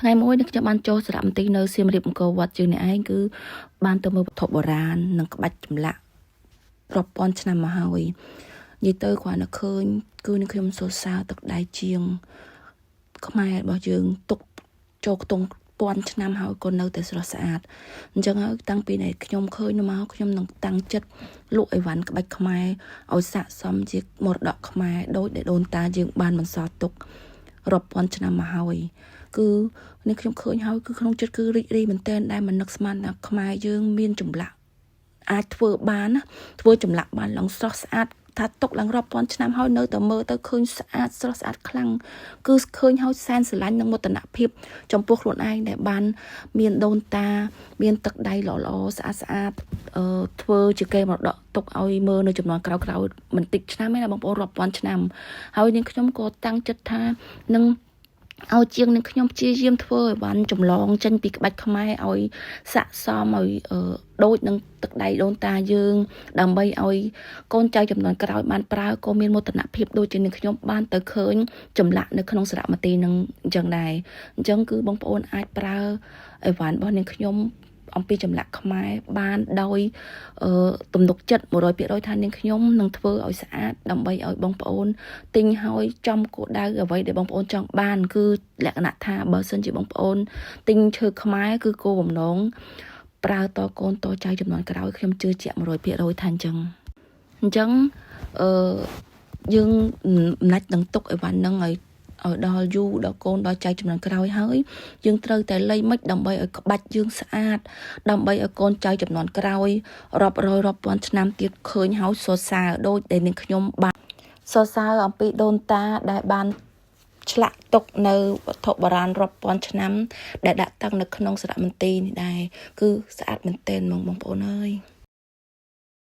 ថ្ងៃមួយនេះខ្ញុំបានចូលសារមន្ទីរនៅសៀមរាបអង្គរវត្តជើងនេះឯងគឺបានទៅមើលវត្ថុបុរាណនិងក្បាច់ចម្លាក់រាប់ពាន់ឆ្នាំមកហើយនិយាយទៅគ្រាន់តែឃើញគឺនឹងខ្ញុំសរសើរទឹកដៃជាងខ្មែររបស់យើងទុកចូលខ្ទង់ពាន់ឆ្នាំហើយក៏នៅតែស្រស់ស្អាតអញ្ចឹងហើយតាំងពីដែលខ្ញុំឃើញមកខ្ញុំនឹងតាំងចិត្តលក់អីវ៉ាន់ក្បាច់ខ្មែរឲ្យស័ក្តិសមជាមរតកខ្មែរដោយដែលដូនតាយើងបានបន្សល់ទុករាប់ពាន់ឆ្នាំមកហើយគឺនេះខ្ញុំឃើញហើយគឺក្នុងចិត្តគឺរីករាយមែនទែនដែលមិននឹកស្មានថាខ្មែរយើងមានចម្លាក់អាចធ្វើបានណាធ្វើចម្លាក់បានឡើងស្រស់ស្អាតថាទុកឡើងរាប់ពាន់ឆ្នាំហើយនៅតែមើលទៅឃើញស្អាតស្រស់ស្អាតខ្លាំងគឺឃើញហើយសែនស្រឡាញ់និងមោទនភាពចំពោះខ្លួនឯងដែលបានមានដូនតាមានទឹកដៃល្អៗស្អាតស្អាតធ្វើជាកេរមរតកទុកឲ្យមើលនៅចំនួនក្រោយៗមិនតិចឆ្នាំទេណាបងប្អូនរាប់ពាន់ឆ្នាំហើយនាងខ្ញុំក៏តាំងចិត្តថានឹងឲ្យជាងនឹងខ្ញុំព្យាយាមធ្វើឲ្យបានចម្លងចេញពីក្បាច់ខ្មែរឲ្យស័ក្តិសមឲ្យដូចនឹងទឹកដៃដូនតាយើងដើម្បីឲ្យកូនចៅចំនួនក្រោយបានប្រើក៏មានមោទនភាពដូចជានឹងខ្ញុំបានទៅឃើញចម្លាក់នៅក្នុងសារមន្ទីរនឹងអញ្ចឹងដែរអញ្ចឹងគឺបងប្អូនអាចប្រើអីវ៉ាន់របស់នាងខ្ញុំអំពីចម្លាក់ខ្មែរបានដោយទំនុកចិត្ត 100% ថានាងខ្ញុំនឹងធ្វើឲ្យស្អាតដើម្បីឲ្យបងប្អូនទិញហើយចំគោលដៅអ្វីដែលបងប្អូនចង់បានគឺលក្ខណៈថាបើសិនជាបងប្អូនទិញឈើខ្មែរគឺគោលបំណងប្រើតកូនតចៅចំនួនក្រោយខ្ញុំជឿជាក់ 100% ថាអញ្ចឹងយើងមិនអាចនឹងទុកអីវ៉ាន់ហ្នឹងឲ្យដល់យូរដល់កូនដល់ចៅចំនួនក្រោយហើយយើងត្រូវតែលៃមិចដើម្បីឲ្យក្បាច់យើងស្អាតដើម្បីឲ្យកូនចៅចំនួនក្រោយរាប់រយរាប់ពាន់ឆ្នាំទៀតឃើញហើយសរសើរដូចដែលនាងខ្ញុំបានសរសើរអំពីដូនតាដែលបានឆ្លាក់ទុកនៅវត្ថុបុរាណរាប់ពាន់ឆ្នាំដែលដាក់តាំងនៅក្នុងសារមន្ទីរនេះដែរគឺស្អាតមែនទែនបងប្អូនអើយ